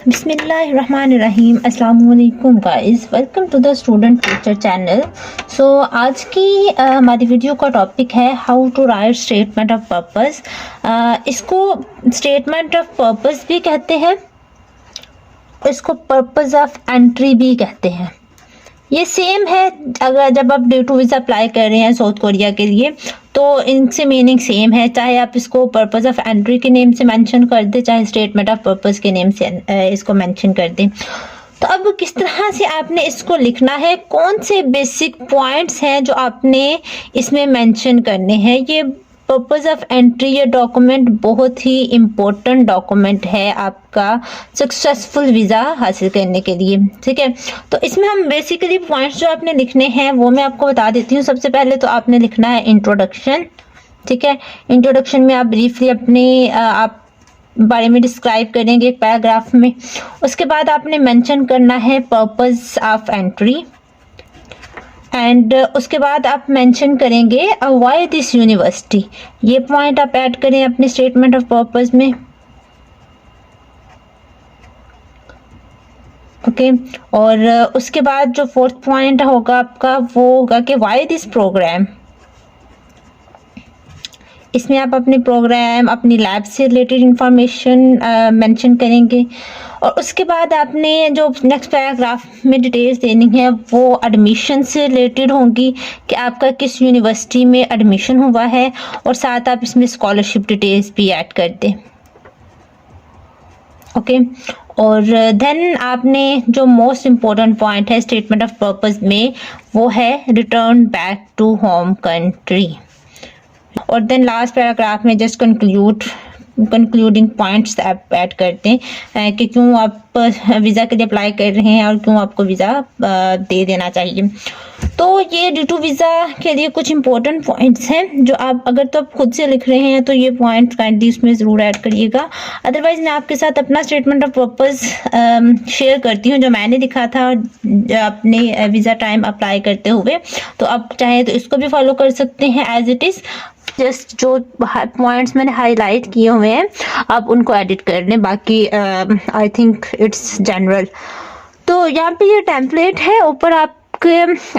बिस्मिल्लाहिर्रहमानिर्रहीम अस्सलाम वालेकुम guys, welcome to the student teacher channel. So आज की हमारी वीडियो का टॉपिक है how to write statement of purpose. इसको स्टेटमेंट ऑफ पर्पस भी कहते हैं, इसको पर्पस ऑफ एंट्री भी कहते हैं। ये सेम है। अगर जब आप D2 वीज़ा अप्लाई कर रहे हैं साउथ कोरिया के लिए तो इनसे मीनिंग सेम है, चाहे आप इसको पर्पस ऑफ एंट्री के नेम से मेंशन कर दें, चाहे स्टेटमेंट ऑफ पर्पस के नेम से इसको मेंशन कर दें। तो अब किस तरह से आपने इसको लिखना है, कौन से बेसिक पॉइंट्स हैं जो आपने इसमें मेंशन करने हैं। ये पर्पस ऑफ एंट्री ये डॉक्यूमेंट बहुत ही इम्पोर्टेंट डॉक्यूमेंट है आपका सक्सेसफुल वीज़ा हासिल करने के लिए, ठीक है। तो इसमें हम बेसिकली पॉइंट्स जो आपने लिखने हैं वो मैं आपको बता देती हूँ। सबसे पहले तो आपने लिखना है इंट्रोडक्शन, ठीक है। इंट्रोडक्शन में आप ब्रीफली अपने आप बारे में डिस्क्राइब करेंगे एक पैराग्राफ में। उसके बाद आपने मेंशन करना है पर्पस ऑफ एंट्री एंड उसके बाद आप मेंशन करेंगे व्हाई दिस यूनिवर्सिटी। ये पॉइंट आप ऐड करें अपने स्टेटमेंट ऑफ पर्पस में, ओके। और उसके बाद जो फोर्थ पॉइंट होगा आपका वो होगा कि व्हाई दिस प्रोग्राम। इसमें आप अपने प्रोग्राम, अपनी लैब से रिलेटेड इंफॉर्मेशन मेंशन करेंगे। और उसके बाद आपने जो नेक्स्ट पैराग्राफ में डिटेल्स देनी है वो एडमिशन से रिलेटेड होंगी कि आपका किस यूनिवर्सिटी में एडमिशन हुआ है, और साथ आप इसमें स्कॉलरशिप डिटेल्स भी ऐड कर दें, ओके। और देन आपने जो मोस्ट इम्पोर्टेंट पॉइंट है स्टेटमेंट ऑफ पर्पस में वो है return back to home country. और देन लास्ट पैराग्राफ में जस्ट कंक्लूडिंग पॉइंट्स आप ऐड करते हैं कि क्यों आप वीज़ा के लिए अप्लाई कर रहे हैं और क्यों आपको वीज़ा दे देना चाहिए। तो ये D2 वीज़ा के लिए कुछ इंपॉर्टेंट पॉइंट्स हैं जो आप अगर तो आप खुद से लिख रहे हैं तो ये पॉइंट्स काइंडली उसमें ज़रूर ऐड करिएगा। अदरवाइज़ मैं आपके साथ अपना स्टेटमेंट ऑफ पर्पस शेयर करती हूँ जो मैंने लिखा था अपने वीज़ा टाइम अप्लाई करते हुए। तो आप चाहे तो इसको भी फॉलो कर सकते हैं एज इट इज़। जस्ट जो पॉइंट्स मैंने हाईलाइट किए हुए हैं आप उनको एडिट कर लें, बाकी आई थिंक इट्स जनरल। तो यहाँ पे ये टेम्पलेट है, ऊपर आपके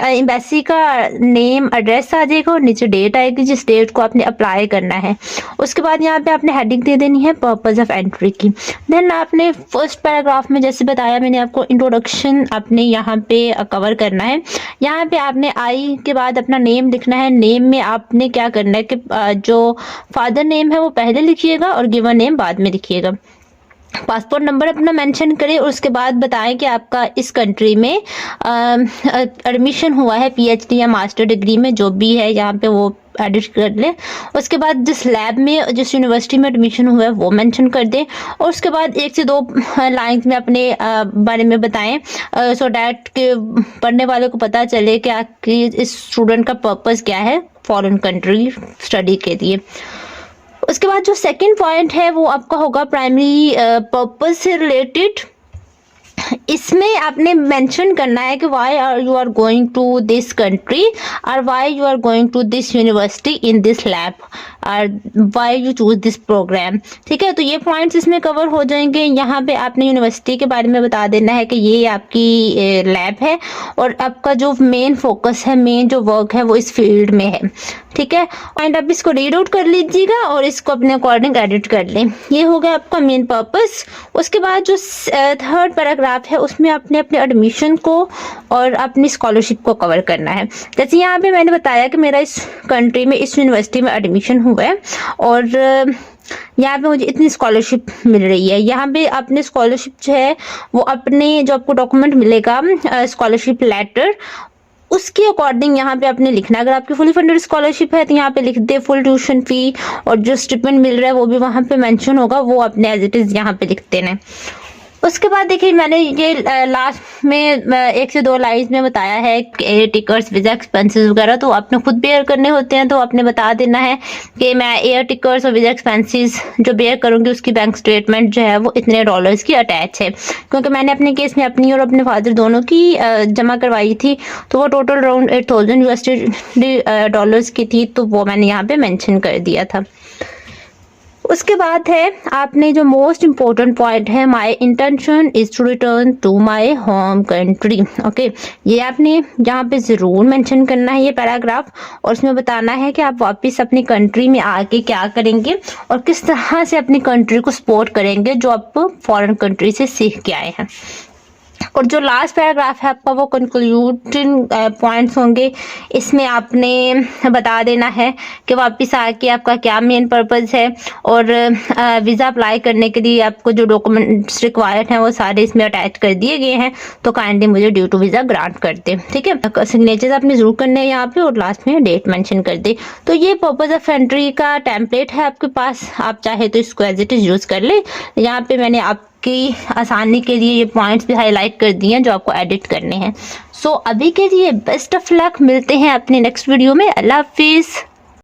एम्बेसी का नेम एड्रेस आ जाएगा और नीचे डेट आएगी जिस डेट को आपने अप्लाई करना है। उसके बाद यहाँ पे आपने हेडिंग दे देनी है पर्पस ऑफ एंट्री की। देन आपने फर्स्ट पैराग्राफ में जैसे बताया मैंने आपको इंट्रोडक्शन आपने यहाँ पे कवर करना है। यहाँ पे आपने आई के बाद अपना नेम लिखना है। नेम में आपने क्या करना है कि जो फादर नेम है वो पहले लिखिएगा और गिवन नेम बाद में लिखिएगा। पासपोर्ट नंबर अपना मेंशन करें और उसके बाद बताएं कि आपका इस कंट्री में एडमिशन हुआ है PhD या मास्टर डिग्री में, जो भी है यहाँ पे वो एडिट कर लें। उसके बाद जिस लैब में जिस यूनिवर्सिटी में एडमिशन हुआ है वो मेंशन कर दें। और उसके बाद 1 से 2 लाइन्स में अपने बारे में बताएं सो डैट के पढ़ने वाले को पता चले कि इस स्टूडेंट का पर्पस क्या है फॉरेन कंट्री स्टडी के लिए। उसके बाद जो सेकंड पॉइंट है वो आपका होगा प्राइमरी पर्पस से रिलेटेड। इसमें आपने मेंशन करना है कि why are you are going to this country और why you are going to this university in this lab और why you choose this programme, ठीक है। तो ये पॉइंट्स इसमें कवर हो जाएंगे। यहाँ पे आपने यूनिवर्सिटी के बारे में बता देना है कि ये आपकी लैब है और आपका जो मेन फोकस है, मेन जो वर्क है वो इस फील्ड में है, ठीक है। एंड आप इसको रीड आउट कर लीजिएगा और इसको अपने अकॉर्डिंग एडिट कर लें। ये हो गया आपका मेन पर्पस। उसके बाद जो थर्ड पैराग्राफ है उसमें आपने अपने एडमिशन को और अपनी स्कॉलरशिप को कवर करना है। जैसे यहाँ पे मैंने बताया कि मेरा इस कंट्री में इस यूनिवर्सिटी में एडमिशन हुआ है और यहाँ पे मुझे इतनी स्कॉलरशिप मिल रही है। यहाँ पे आपने स्कॉलरशिप जो है वो अपने जो आपको डॉक्यूमेंट मिलेगा स्कॉलरशिप लेटर उसके अकॉर्डिंग यहाँ पे आपने लिखना है। अगर आपकी फुली फंडेड स्कॉलरशिप है तो यहाँ पे लिख दे फुल ट्यूशन फी, और जो स्टिपेंड मिल रहा है वो भी वहाँ पे मेंशन होगा, वो आपने एज इट इज़ यहाँ पे लिख देना है। उसके बाद देखिए मैंने ये लास्ट में 1 से 2 लाइन्स में बताया है कि एयर टिकट्स, वीज़ा एक्सपेंसेस वगैरह तो आपने खुद बेयर करने होते हैं। तो आपने बता देना है कि मैं एयर टिकट्स और वीज़ा एक्सपेंसेस जो बेयर करूँगी उसकी बैंक स्टेटमेंट जो है वो इतने डॉलर्स की अटैच है, क्योंकि मैंने अपने केस में अपनी और अपने फादर दोनों की जमा करवाई थी तो वो टोटल अराउंड $8,000 की थी, तो वो मैंने यहाँ पे मेंशन कर दिया था। उसके बाद है आपने जो मोस्ट इम्पोर्टेंट पॉइंट है, my intention is to return to my home country. Okay, ये आपने यहाँ पे ज़रूर मेंशन करना है ये पैराग्राफ, और उसमें बताना है कि आप वापस अपनी कंट्री में आके क्या करेंगे और किस तरह से अपनी कंट्री को सपोर्ट करेंगे जो आप फॉरेन कंट्री से सीख के आए हैं। और जो लास्ट पैराग्राफ है आपका वो कंक्लूडिंग पॉइंट्स होंगे। इसमें आपने बता देना है कि वापस आके आपका क्या मेन पर्पस है, और वीज़ा अप्लाई करने के लिए आपको जो डॉक्यूमेंट्स रिक्वायर्ड हैं वो सारे इसमें अटैच कर दिए गए हैं, तो काइंडली मुझे ड्यू टू वीज़ा ग्रांट कर दे। ठीक है, सिग्नेचर्स आपने जरूर करने हैं यहाँ पे, और लास्ट में डेट मेंशन कर दे। तो ये पर्पस ऑफ एंट्री का टेम्पलेट है आपके पास, आप चाहे तो इसको एज इट इज़ यूज़ कर ले। यहाँ पे मैंने आपकी आसानी के लिए ये पॉइंट्स भी हाईलाइट कर दिए हैं जो आपको एडिट करने हैं। सो अभी के लिए बेस्ट ऑफ लक, मिलते हैं अपने नेक्स्ट वीडियो में। अल्लाह हाफिज़।